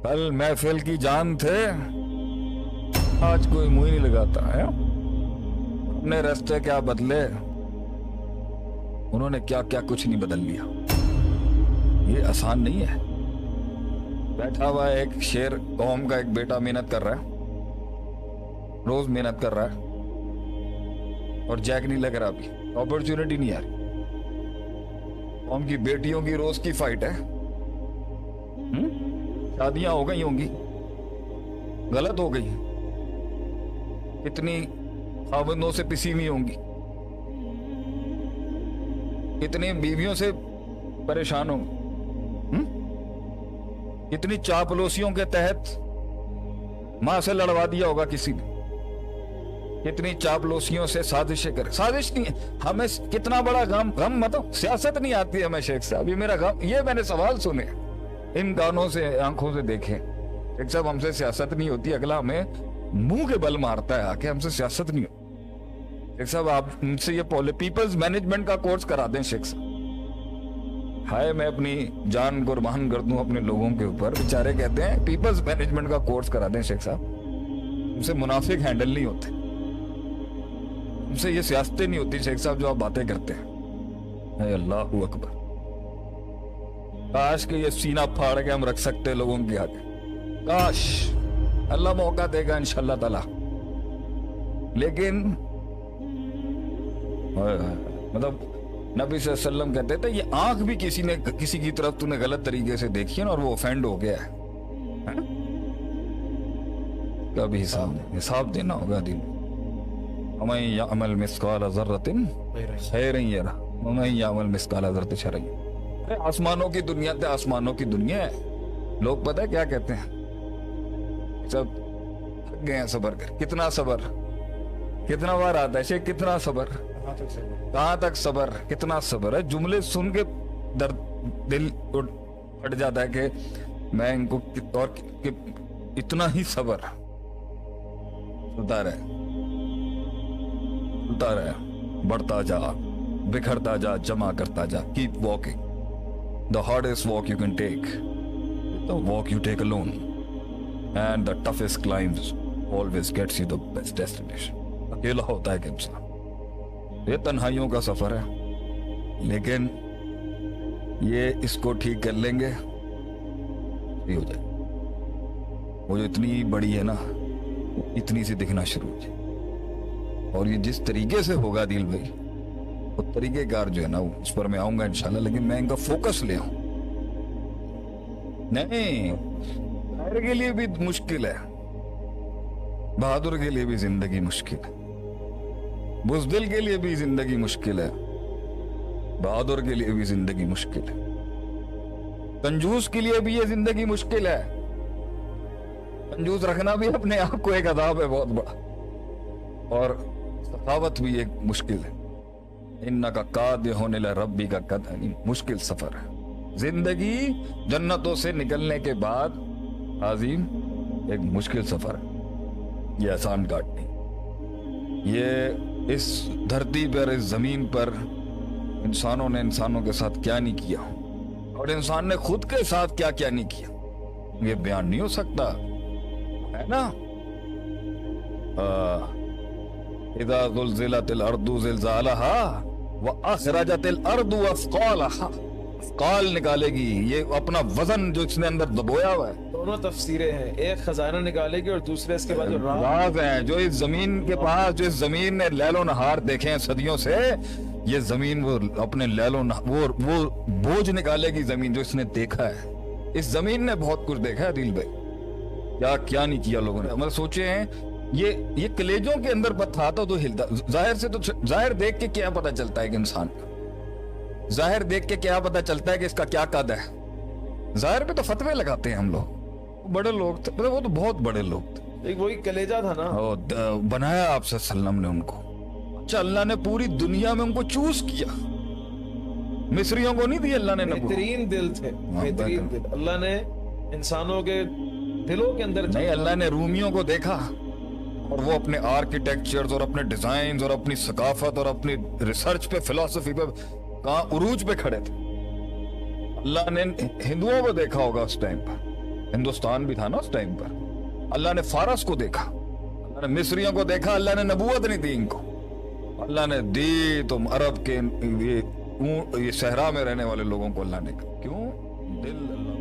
कल महफिल की जान थे, आज कोई मुंह ही नहीं लगाता है। अपने रास्ते क्या बदले, उन्होंने क्या क्या कुछ नहीं बदल लिया। ये आसान नहीं है। बैठा हुआ एक शेर कौम का एक बेटा मेहनत कर रहा है, रोज मेहनत कर रहा है और जैक नहीं लग रहा, अभी अपॉर्चुनिटी नहीं आ रही। कौम की बेटियों की रोज की फाइट है। शादियां हो गई होंगी, गलत हो गई, कितनी खावंदों से पिसी हुई होंगी, कितनी बीवियों से परेशान होंगे, कितनी चापलूसियों के तहत मां से लड़वा दिया होगा किसी ने, कितनी चापलूसियों से साजिशें करे। साजिश नहीं, हमें कितना बड़ा गम मतलब सियासत नहीं आती हमें शेख साहब, ये मेरा गम। ये मैंने सवाल सुने, इन कानों से आंखों से देखे। शेख साहब हमसे सियासत नहीं होती, अगला हमें मुंह के बल मारता है आके, हमसे सियासत नहीं होती। शेख साहब आप उनसे ये पीपल्स मैनेजमेंट का कोर्स करा दें शेख साहब। हाय मैं अपनी जान कुर्बान कर दूं अपने लोगों के ऊपर, बेचारे कहते हैं पीपल्स मैनेजमेंट का कोर्स करा दें शेख साहब। उनसे मुनाफिक हैंडल नहीं होते, उनसे ये सियासतें नहीं होती शेख साहब जो आप बातें करते हैं। अल्लाहू अकबर, काश कि ये सीना फाड़ के हम रख सकते लोगों के आगे, काश। अल्लाह मौका देगा इंशाल्लाह ताला। लेकिन मतलब नबी सल्लल्लाहु अलैहि वसल्लम कहते थे ये आंख भी किसी की तरफ तूने गलत तरीके से देखी है ना और वो ऑफेंड हो गया है ना? कभी हिसाब देना होगा दिन। वमन यअमल मिस्काल ज़र्रतिन खैरन यरा वमन यअमल मिस्काल ज़र्रतिन शर्रन यरा। आसमानों की दुनिया ते आसमानों की दुनिया है। लोग पता है क्या कहते हैं, सब थक गए हैं सबर कर। कितना सबर, कितना बार आता है शेख, कितना सबर, कहां तक सबर, कितना सबर है। जुमले सुन के दर्द दिल फट जाता है कि मैं इनको और इतना ही सबर। उतार है, बढ़ता जा, बिखरता जा, जमा करता जा। Keep walking, the hardest walk you can take, the walk you take alone, and the toughest climbs always gets you the best destination. अकेला होता है कि इंसान, ये तन्हाइयों का सफर है, लेकिन ये इसको ठीक कर लेंगे ये हो जाए। वो जो इतनी बड़ी है ना, इतनी सी दिखना शुरू हो जाए। और ये जिस तरीके से होगा दिल भाई, वो तरीकेकार जो है ना उस पर मैं आऊंगा इंशाल्लाह, लेकिन मैं इनका फोकस ले आऊं। नहीं, खैर के लिए भी मुश्किल है, बहादुर के लिए भी जिंदगी मुश्किल है, बुज़दिल के लिए भी जिंदगी मुश्किल है, बहादुर के लिए भी जिंदगी मुश्किल है, कंजूस के लिए भी ये जिंदगी मुश्किल है। कंजूस रखना भी अपने आप को एक अदाब है बहुत बड़ा, और सखावत भी एक मुश्किल है। इन्नका कादिर होने ला रब्बी का कद, मुश्किल सफर है। जिंदगी जन्नतों से निकलने के बाद आज़ीम एक मुश्किल सफर है, ये आसान काट नहीं। ये इस धरती पर, इस जमीन पर इंसानों ने इंसानों के साथ क्या नहीं किया, और इंसान ने खुद के साथ क्या क्या नहीं किया, ये बयान नहीं हो सकता, है ना। इज़ा ज़ुल्ज़िलतिल अर्दु ज़िलज़ालहा व अख़रजतिल अर्दु अफ़क़ालहा। अफ़क़ाल निकालेगी, ये अपना वजन जो इसने अंदर दबोया हुआ है। दोनों तफसीरें हैं, एक खजाना निकालेगी और दूसरे इसके बाद जो राज है जो इस जमीन के पास, जो इस जमीन ने लैलो नहार देखे हैं सदियों से, ये जमीन वो अपने लैलो वो बोझ निकालेगी जमीन जो इसने देखा है। इस जमीन ने बहुत कुछ देखा है दिल भाई, क्या क्या नहीं किया लोगों ने। मतलब सोचे हैं ये कलेजों के अंदर पत्थर आता तो हिलता। जाहिर से तो जाहिर देख के क्या पता चलता है कि इंसान का, जाहिर देख के क्या पता चलता है कि इसका क्या कद है। जाहिर पे तो फतवे लगाते हैं हम लोग, बड़े लोग थे, वो तो बहुत बड़े लोग थे। एक वही कलेजा था ना, बनाया आप सल्लम ने उनको। अच्छा, अल्लाह ने पूरी दुनिया में उनको चूज किया, मिस्रियों को नहीं दिया अल्लाह ने। बेहतरीन दिल थे, बेहतरीन दिल अल्लाह ने इंसानों के दिलों के अंदर नहीं, अल्लाह ने रूमियों को देखा और वो अपने आर्किटेक्चर्स और अपने डिजाइन और अपनी सकाफत और अपनी रिसर्च पे, फिलॉसफी पे कहाँ उरूज पे खड़े थे। अल्लाह ने हिंदुओं को देखा होगा उस टाइम पर, हिंदुस्तान भी था ना उस टाइम पर। अल्लाह ने फारस को देखा, अल्लाह ने मिस्रियों को देखा, अल्लाह ने नबूवत नहीं दी इनको, अल्लाह ने दी तुम अरब के ये सहरा में रहने वाले लोगों को अल्लाह ने। क्यों? दिल अल्लाह